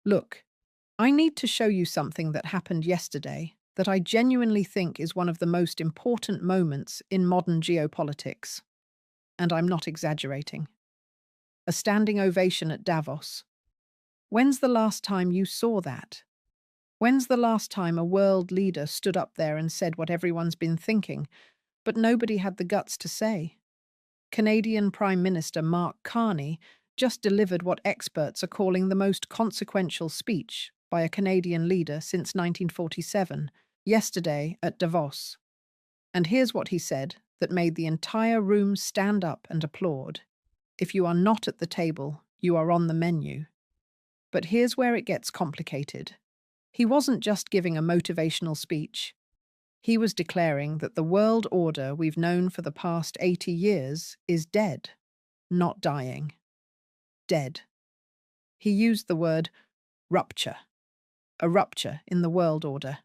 Look, I need to show you something that happened yesterday that I genuinely think is one of the most important moments in modern geopolitics. And I'm not exaggerating. A standing ovation at Davos. When's the last time you saw that? When's the last time a world leader stood up there and said what everyone's been thinking, but nobody had the guts to say? Canadian Prime Minister Mark Carney just delivered what experts are calling the most consequential speech by a Canadian leader since 1947, yesterday at Davos. And here's what he said that made the entire room stand up and applaud. If you are not at the table, you are on the menu. But here's where it gets complicated. He wasn't just giving a motivational speech. He was declaring that the world order we've known for the past 80 years is dead, not dying. Dead. He used the word rupture, a rupture in the world order.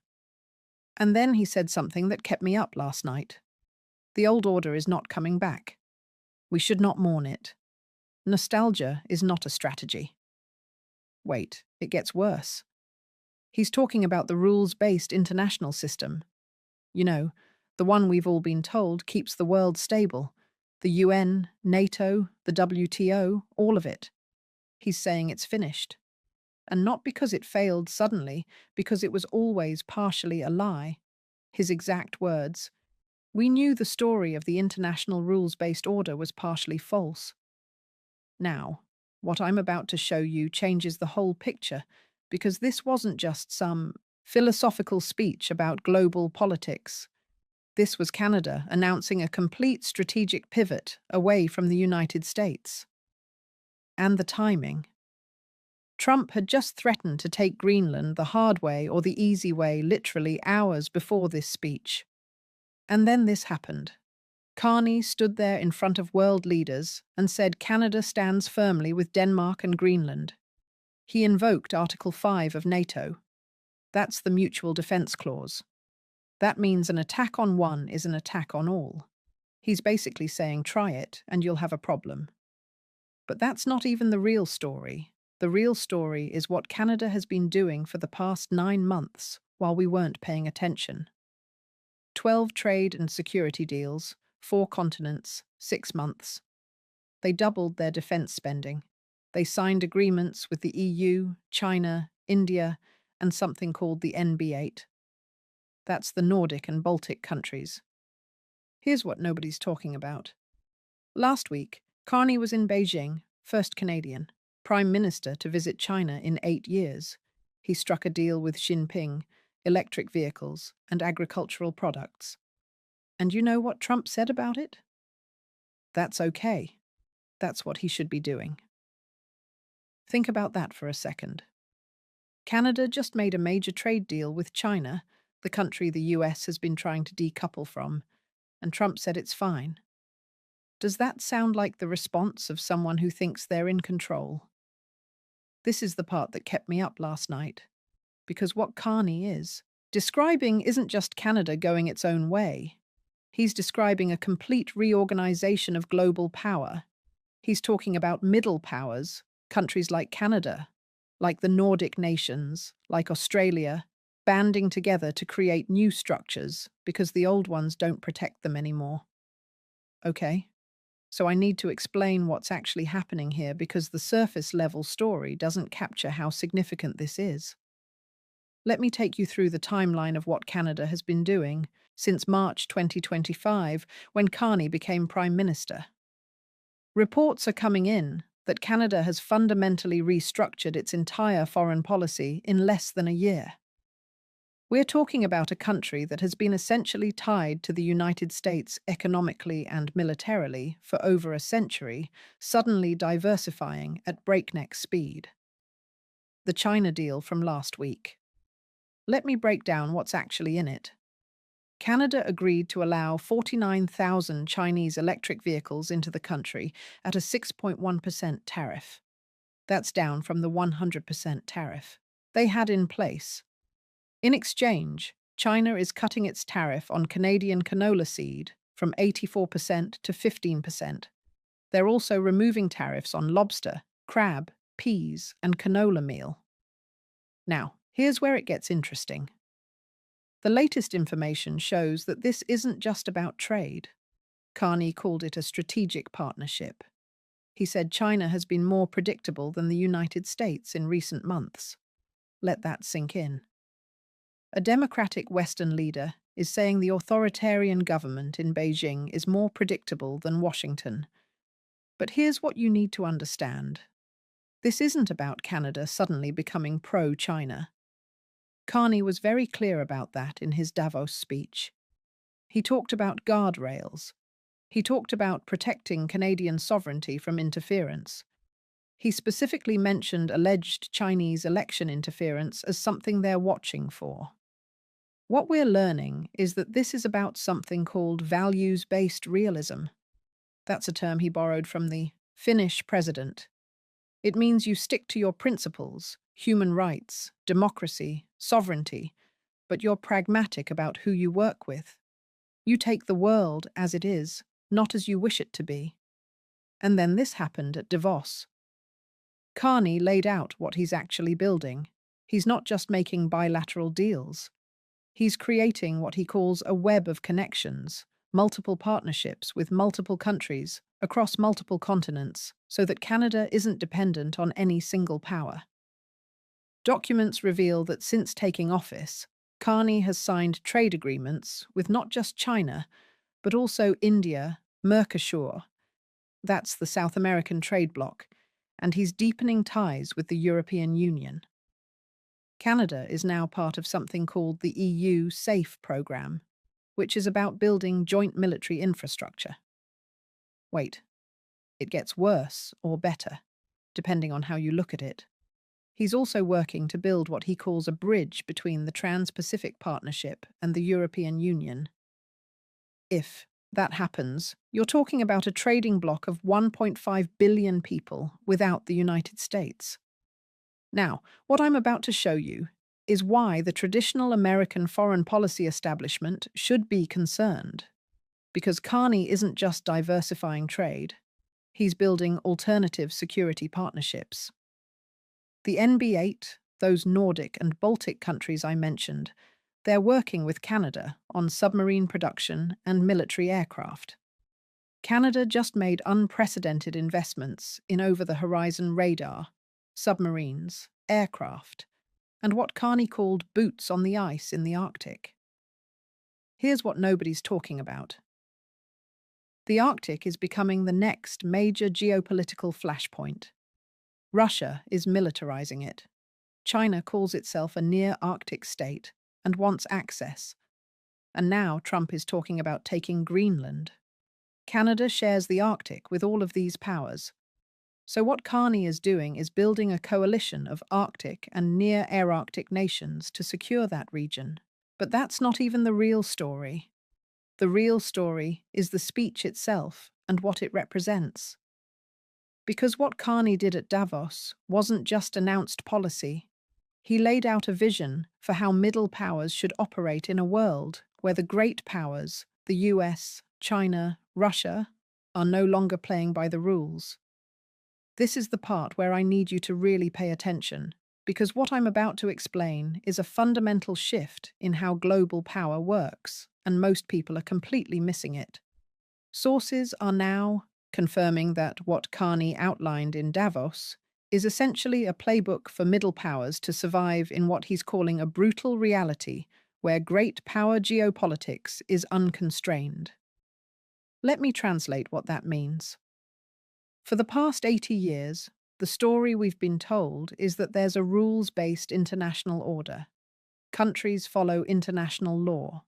And then he said something that kept me up last night. The old order is not coming back. We should not mourn it. Nostalgia is not a strategy. Wait, it gets worse. He's talking about the rules-based international system. You know, the one we've all been told keeps the world stable. The UN, NATO, the WTO, all of it. He's saying it's finished. And not because it failed suddenly, because it was always partially a lie. His exact words: "We knew the story of the international rules-based order was partially false." Now, what I'm about to show you changes the whole picture, because this wasn't just some philosophical speech about global politics. This was Canada announcing a complete strategic pivot away from the United States. And the timing. Trump had just threatened to take Greenland the hard way or the easy way literally hours before this speech. And then this happened. Carney stood there in front of world leaders and said Canada stands firmly with Denmark and Greenland. He invoked Article 5 of NATO. That's the Mutual Defense Clause. That means an attack on one is an attack on all. He's basically saying try it and you'll have a problem. But that's not even the real story. The real story is what Canada has been doing for the past 9 months while we weren't paying attention. 12 trade and security deals, 4 continents, 6 months. They doubled their defense spending. They signed agreements with the EU, China, India, and something called the NB8. That's the Nordic and Baltic countries. Here's what nobody's talking about. Last week, Carney was in Beijing, first Canadian, Prime Minister to visit China in 8 years. He struck a deal with Xi Jinping, electric vehicles and agricultural products. And you know what Trump said about it? That's okay. That's what he should be doing. Think about that for a second. Canada just made a major trade deal with China, the country the US has been trying to decouple from, and Trump said it's fine. Does that sound like the response of someone who thinks they're in control? This is the part that kept me up last night, because what Carney is describing isn't just Canada going its own way. He's describing a complete reorganization of global power. He's talking about middle powers, countries like Canada, like the Nordic nations, like Australia, banding together to create new structures because the old ones don't protect them anymore. Okay, so I need to explain what's actually happening here because the surface level story doesn't capture how significant this is. Let me take you through the timeline of what Canada has been doing since March 2025, when Carney became Prime Minister. Reports are coming in that Canada has fundamentally restructured its entire foreign policy in less than a year. We're talking about a country that has been essentially tied to the United States economically and militarily for over a century, suddenly diversifying at breakneck speed. The China deal from last week. Let me break down what's actually in it. Canada agreed to allow 49,000 Chinese electric vehicles into the country at a 6.1% tariff. That's down from the 100% tariff they had in place. In exchange, China is cutting its tariff on Canadian canola seed from 84% to 15%. They're also removing tariffs on lobster, crab, peas, and canola meal. Now, here's where it gets interesting. The latest information shows that this isn't just about trade. Carney called it a strategic partnership. He said China has been more predictable than the United States in recent months. Let that sink in. A democratic Western leader is saying the authoritarian government in Beijing is more predictable than Washington. But here's what you need to understand. This isn't about Canada suddenly becoming pro-China. Carney was very clear about that in his Davos speech. He talked about guardrails. He talked about protecting Canadian sovereignty from interference. He specifically mentioned alleged Chinese election interference as something they're watching for. What we're learning is that this is about something called values-based realism. That's a term he borrowed from the Finnish president. It means you stick to your principles, human rights, democracy, sovereignty, but you're pragmatic about who you work with. You take the world as it is, not as you wish it to be. And then this happened at Davos. Carney laid out what he's actually building. He's not just making bilateral deals. He's creating what he calls a web of connections, multiple partnerships with multiple countries across multiple continents, so that Canada isn't dependent on any single power. Documents reveal that since taking office, Carney has signed trade agreements with not just China, but also India, Mercosur, that's the South American trade bloc, and he's deepening ties with the European Union. Canada is now part of something called the EU SAFE program, which is about building joint military infrastructure. Wait, it gets worse or better, depending on how you look at it. He's also working to build what he calls a bridge between the Trans-Pacific Partnership and the European Union. If that happens, you're talking about a trading bloc of 1.5 billion people without the United States. Now, what I'm about to show you is why the traditional American foreign policy establishment should be concerned. Because Carney isn't just diversifying trade, he's building alternative security partnerships. The NB8, those Nordic and Baltic countries I mentioned, they're working with Canada on submarine production and military aircraft. Canada just made unprecedented investments in over-the-horizon radar, submarines, aircraft, and what Carney called boots on the ice in the Arctic. Here's what nobody's talking about. The Arctic is becoming the next major geopolitical flashpoint. Russia is militarizing it. China calls itself a near-Arctic state and wants access. And now Trump is talking about taking Greenland. Canada shares the Arctic with all of these powers. So what Carney is doing is building a coalition of Arctic and near-air Arctic nations to secure that region. But that's not even the real story. The real story is the speech itself and what it represents. Because what Carney did at Davos wasn't just announced policy. He laid out a vision for how middle powers should operate in a world where the great powers, the US, China, Russia, are no longer playing by the rules. This is the part where I need you to really pay attention, because what I'm about to explain is a fundamental shift in how global power works, and most people are completely missing it. Sources are now confirming that what Carney outlined in Davos is essentially a playbook for middle powers to survive in what he's calling a brutal reality where great power geopolitics is unconstrained. Let me translate what that means. For the past 80 years, the story we've been told is that there's a rules-based international order. Countries follow international law.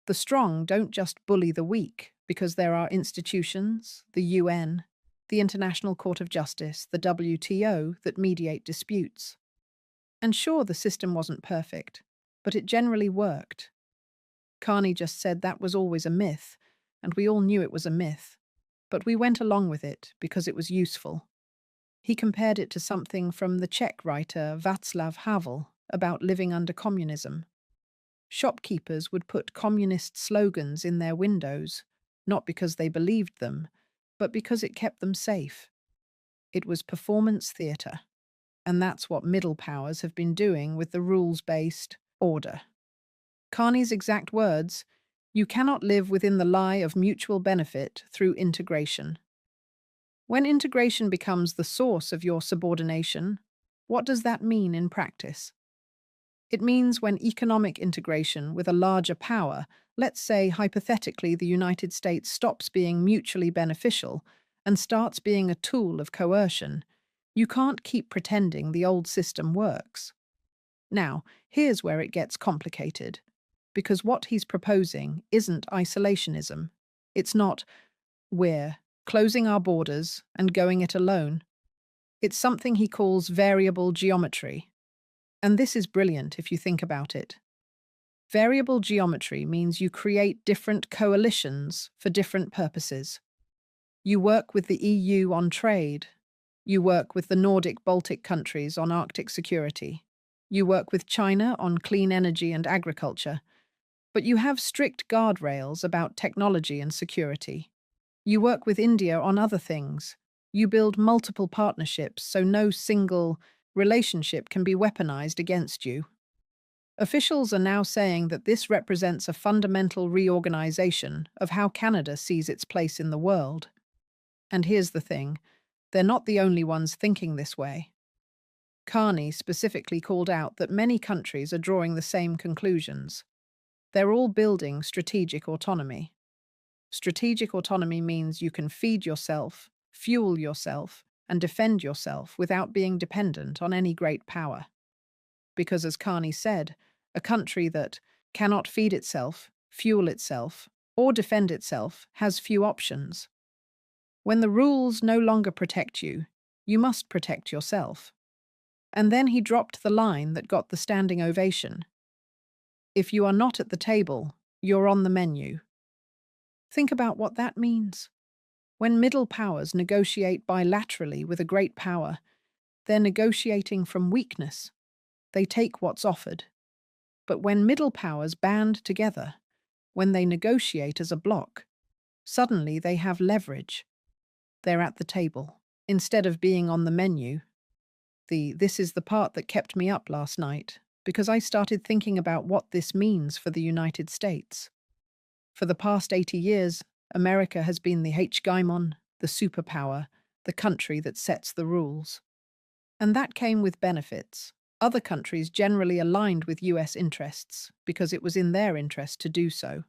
The strong don't just bully the weak because there are institutions, the UN, the International Court of Justice, the WTO, that mediate disputes. And sure, the system wasn't perfect, but it generally worked. Carney just said that was always a myth, and we all knew it was a myth, but we went along with it because it was useful. He compared it to something from the Czech writer Václav Havel about living under communism. Shopkeepers would put communist slogans in their windows, not because they believed them, but because it kept them safe. It was performance theatre. And that's what middle powers have been doing with the rules-based order. Carney's exact words, "You cannot live within the lie of mutual benefit through integration." When integration becomes the source of your subordination, what does that mean in practice? It means when economic integration with a larger power, let's say hypothetically the United States, stops being mutually beneficial and starts being a tool of coercion, you can't keep pretending the old system works. Now, here's where it gets complicated, because what he's proposing isn't isolationism. It's not, "We're closing our borders and going it alone." It's something he calls variable geometry. And this is brilliant if you think about it. Variable geometry means you create different coalitions for different purposes. You work with the EU on trade. You work with the Nordic Baltic countries on Arctic security. You work with China on clean energy and agriculture. But you have strict guardrails about technology and security. You work with India on other things. You build multiple partnerships so no single relationship can be weaponized against you. Officials are now saying that this represents a fundamental reorganization of how Canada sees its place in the world. And here's the thing, they're not the only ones thinking this way. Carney specifically called out that many countries are drawing the same conclusions. They're all building strategic autonomy. Strategic autonomy means you can feed yourself, fuel yourself, and defend yourself without being dependent on any great power. Because, as Carney said, a country that cannot feed itself, fuel itself, or defend itself has few options. When the rules no longer protect you, you must protect yourself. And then he dropped the line that got the standing ovation. "If you are not at the table, you're on the menu." Think about what that means. When middle powers negotiate bilaterally with a great power, they're negotiating from weakness. They take what's offered. But when middle powers band together, when they negotiate as a bloc, suddenly they have leverage. They're at the table, instead of being on the menu. This is the part that kept me up last night, because I started thinking about what this means for the United States. For the past 80 years, America has been the hegemon, the superpower, the country that sets the rules. And that came with benefits. Other countries generally aligned with US interests because it was in their interest to do so.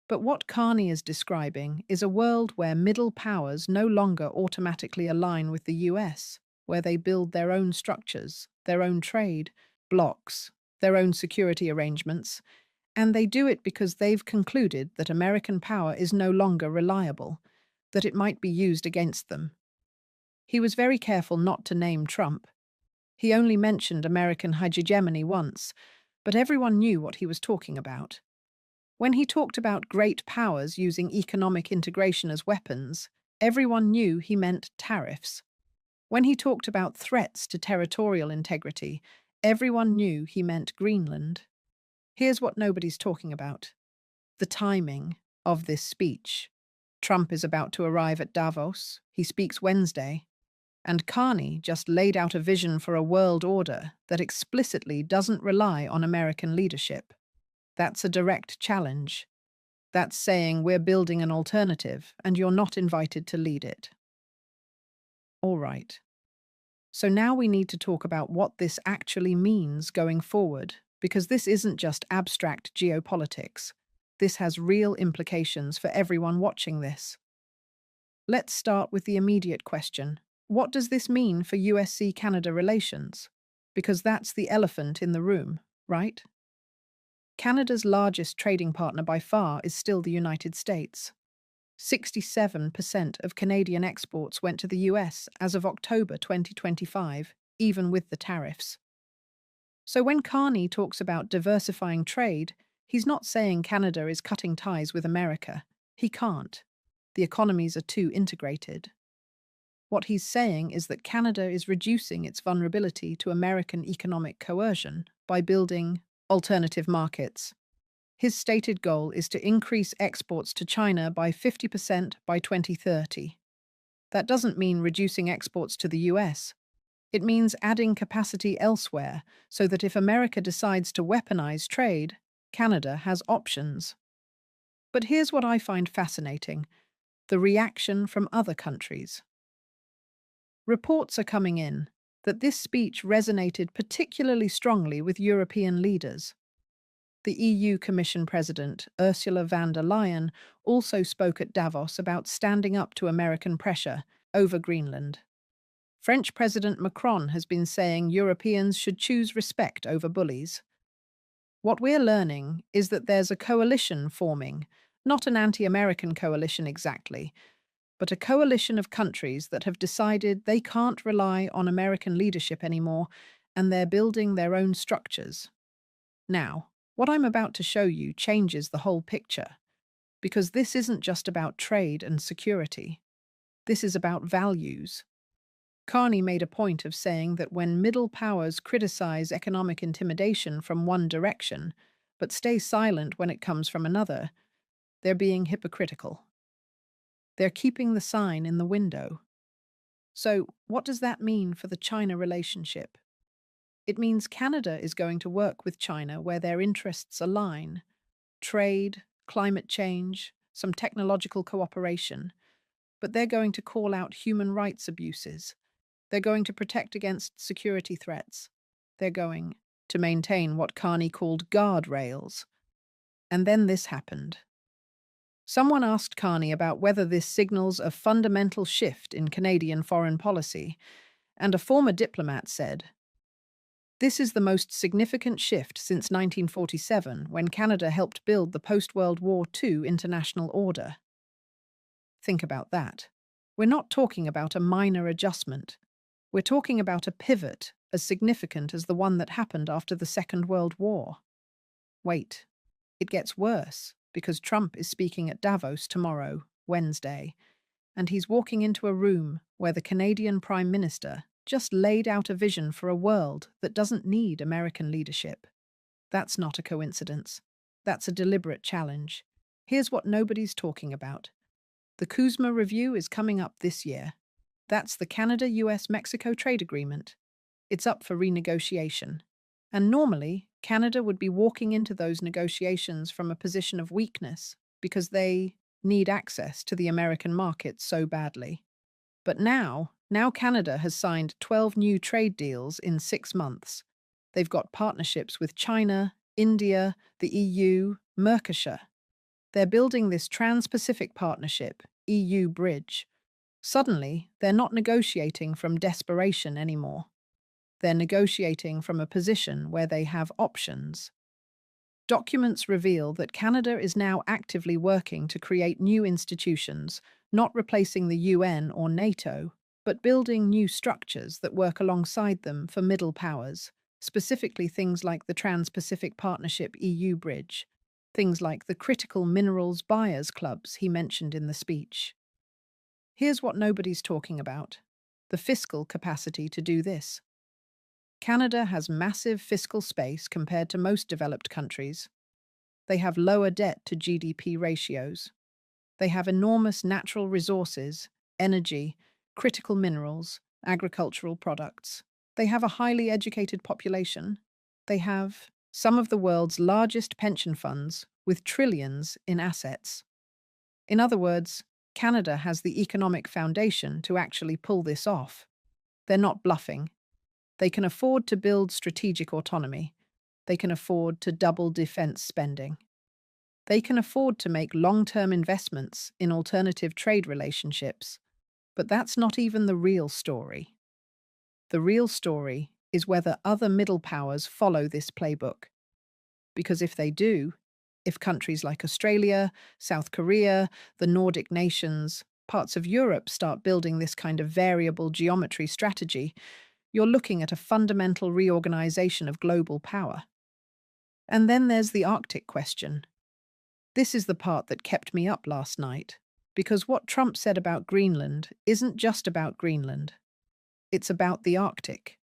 But what Carney is describing is a world where middle powers no longer automatically align with the US, where they build their own structures, their own trade blocs, their own security arrangements, and they do it because they've concluded that American power is no longer reliable, that it might be used against them. He was very careful not to name Trump. He only mentioned American hegemony once, but everyone knew what he was talking about. When he talked about great powers using economic integration as weapons, everyone knew he meant tariffs. When he talked about threats to territorial integrity, everyone knew he meant Greenland. Here's what nobody's talking about: the timing of this speech. Trump is about to arrive at Davos. He speaks Wednesday. And Carney just laid out a vision for a world order that explicitly doesn't rely on American leadership. That's a direct challenge. That's saying we're building an alternative and you're not invited to lead it. All right. So now we need to talk about what this actually means going forward, because this isn't just abstract geopolitics. This has real implications for everyone watching this. Let's start with the immediate question. What does this mean for USC-Canada relations? Because that's the elephant in the room, right? Canada's largest trading partner by far is still the United States. 67% of Canadian exports went to the US as of October 2025, even with the tariffs. So when Carney talks about diversifying trade, he's not saying Canada is cutting ties with America. He can't. The economies are too integrated. What he's saying is that Canada is reducing its vulnerability to American economic coercion by building alternative markets. His stated goal is to increase exports to China by 50% by 2030. That doesn't mean reducing exports to the US. It means adding capacity elsewhere so that if America decides to weaponize trade, Canada has options. But here's what I find fascinating: the reaction from other countries. Reports are coming in that this speech resonated particularly strongly with European leaders. The EU Commission President, Ursula von der Leyen, also spoke at Davos about standing up to American pressure over Greenland. French President Macron has been saying Europeans should choose respect over bullies. What we're learning is that there's a coalition forming, not an anti-American coalition exactly, but a coalition of countries that have decided they can't rely on American leadership anymore, and they're building their own structures. Now, what I'm about to show you changes the whole picture, because this isn't just about trade and security. This is about values. Carney made a point of saying that when middle powers criticize economic intimidation from one direction, but stay silent when it comes from another, they're being hypocritical. They're keeping the sign in the window. So, what does that mean for the China relationship? It means Canada is going to work with China where their interests align: trade, climate change, some technological cooperation. But they're going to call out human rights abuses. They're going to protect against security threats. They're going to maintain what Carney called guardrails. And then this happened. Someone asked Carney about whether this signals a fundamental shift in Canadian foreign policy, and a former diplomat said, "This is the most significant shift since 1947, when Canada helped build the post-World War II international order." Think about that. We're not talking about a minor adjustment. We're talking about a pivot as significant as the one that happened after the Second World War. Wait, it gets worse, because Trump is speaking at Davos tomorrow, Wednesday, and he's walking into a room where the Canadian Prime Minister just laid out a vision for a world that doesn't need American leadership. That's not a coincidence. That's a deliberate challenge. Here's what nobody's talking about. The Kuzma Review is coming up this year. That's the Canada-US-Mexico trade agreement. It's up for renegotiation. And normally, Canada would be walking into those negotiations from a position of weakness because they need access to the American market so badly. But now Canada has signed 12 new trade deals in 6 months. They've got partnerships with China, India, the EU, Mercosur. They're building this Trans-Pacific Partnership, EU bridge. Suddenly, they're not negotiating from desperation anymore. They're negotiating from a position where they have options. Documents reveal that Canada is now actively working to create new institutions, not replacing the UN or NATO, but building new structures that work alongside them for middle powers, specifically things like the Trans-Pacific Partnership EU bridge, things like the critical minerals buyers clubs he mentioned in the speech. Here's what nobody's talking about: the fiscal capacity to do this. Canada has massive fiscal space compared to most developed countries. They have lower debt to GDP ratios. They have enormous natural resources, energy, critical minerals, agricultural products. They have a highly educated population. They have some of the world's largest pension funds with trillions in assets. In other words, Canada has the economic foundation to actually pull this off. They're not bluffing. They can afford to build strategic autonomy. They can afford to double defense spending. They can afford to make long-term investments in alternative trade relationships. But that's not even the real story. The real story is whether other middle powers follow this playbook. Because if they do, if countries like Australia, South Korea, the Nordic nations, parts of Europe start building this kind of variable geometry strategy, you're looking at a fundamental reorganization of global power. And then there's the Arctic question. This is the part that kept me up last night, because what Trump said about Greenland isn't just about Greenland. It's about the Arctic.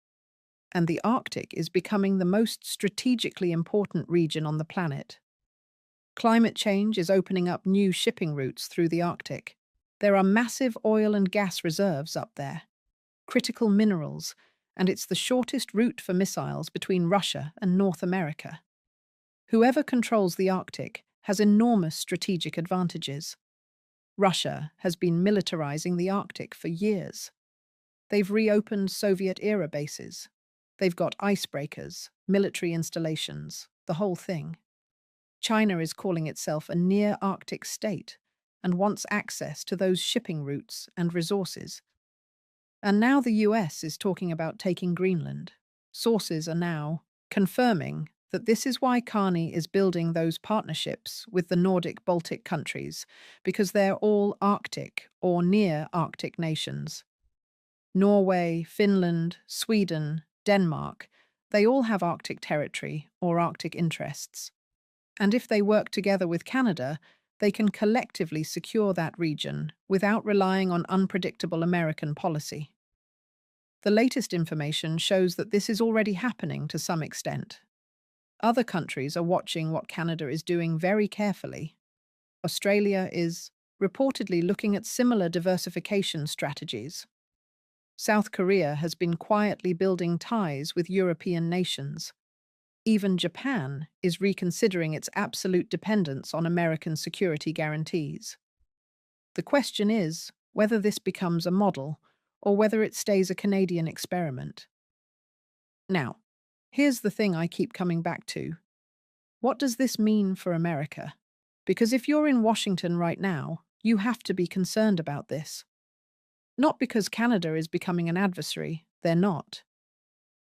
And the Arctic is becoming the most strategically important region on the planet. Climate change is opening up new shipping routes through the Arctic. There are massive oil and gas reserves up there, critical minerals, and it's the shortest route for missiles between Russia and North America. Whoever controls the Arctic has enormous strategic advantages. Russia has been militarizing the Arctic for years. They've reopened Soviet-era bases. They've got icebreakers, military installations, the whole thing. China is calling itself a near-Arctic state and wants access to those shipping routes and resources. And now the US is talking about taking Greenland. Sources are now confirming that this is why Carney is building those partnerships with the Nordic Baltic countries, because they're all Arctic or near Arctic nations. Norway, Finland, Sweden, Denmark, they all have Arctic territory or Arctic interests. And if they work together with Canada, they can collectively secure that region without relying on unpredictable American policy. The latest information shows that this is already happening to some extent. Other countries are watching what Canada is doing very carefully. Australia is reportedly looking at similar diversification strategies. South Korea has been quietly building ties with European nations. Even Japan is reconsidering its absolute dependence on American security guarantees. The question is whether this becomes a model or whether it stays a Canadian experiment. Now, here's the thing I keep coming back to. What does this mean for America? Because if you're in Washington right now, you have to be concerned about this. Not because Canada is becoming an adversary, they're not.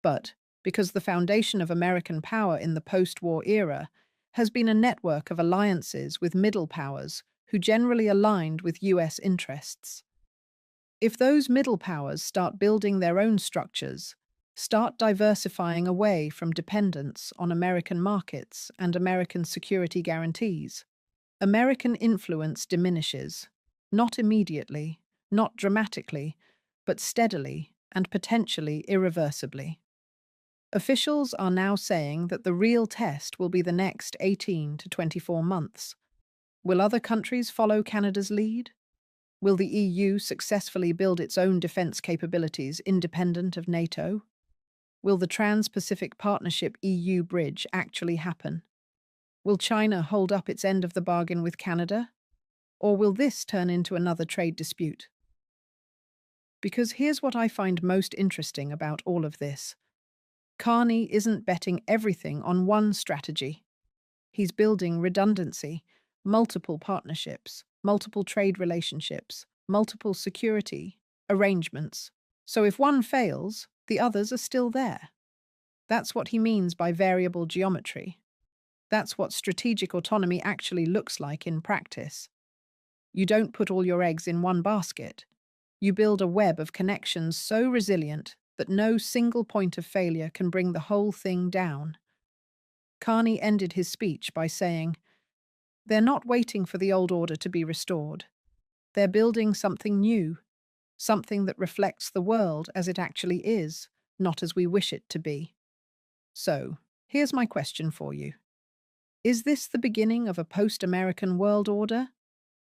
But because the foundation of American power in the post-war era has been a network of alliances with middle powers who generally aligned with US interests. If those middle powers start building their own structures, start diversifying away from dependence on American markets and American security guarantees, American influence diminishes, not immediately, not dramatically, but steadily and potentially irreversibly. Officials are now saying that the real test will be the next 18 to 24 months. Will other countries follow Canada's lead? Will the EU successfully build its own defence capabilities independent of NATO? Will the Trans-Pacific Partnership EU bridge actually happen? Will China hold up its end of the bargain with Canada? Or will this turn into another trade dispute? Because here's what I find most interesting about all of this. Carney isn't betting everything on one strategy. He's building redundancy, multiple partnerships, multiple trade relationships, multiple security arrangements. So if one fails, the others are still there. That's what he means by variable geometry. That's what strategic autonomy actually looks like in practice. You don't put all your eggs in one basket. You build a web of connections so resilient that no single point of failure can bring the whole thing down. Carney ended his speech by saying, "They're not waiting for the old order to be restored. They're building something new, something that reflects the world as it actually is, not as we wish it to be." So, here's my question for you. Is this the beginning of a post-American world order?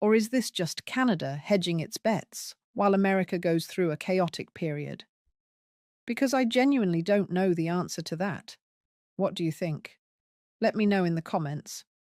Or is this just Canada hedging its bets while America goes through a chaotic period? Because I genuinely don't know the answer to that. What do you think? Let me know in the comments.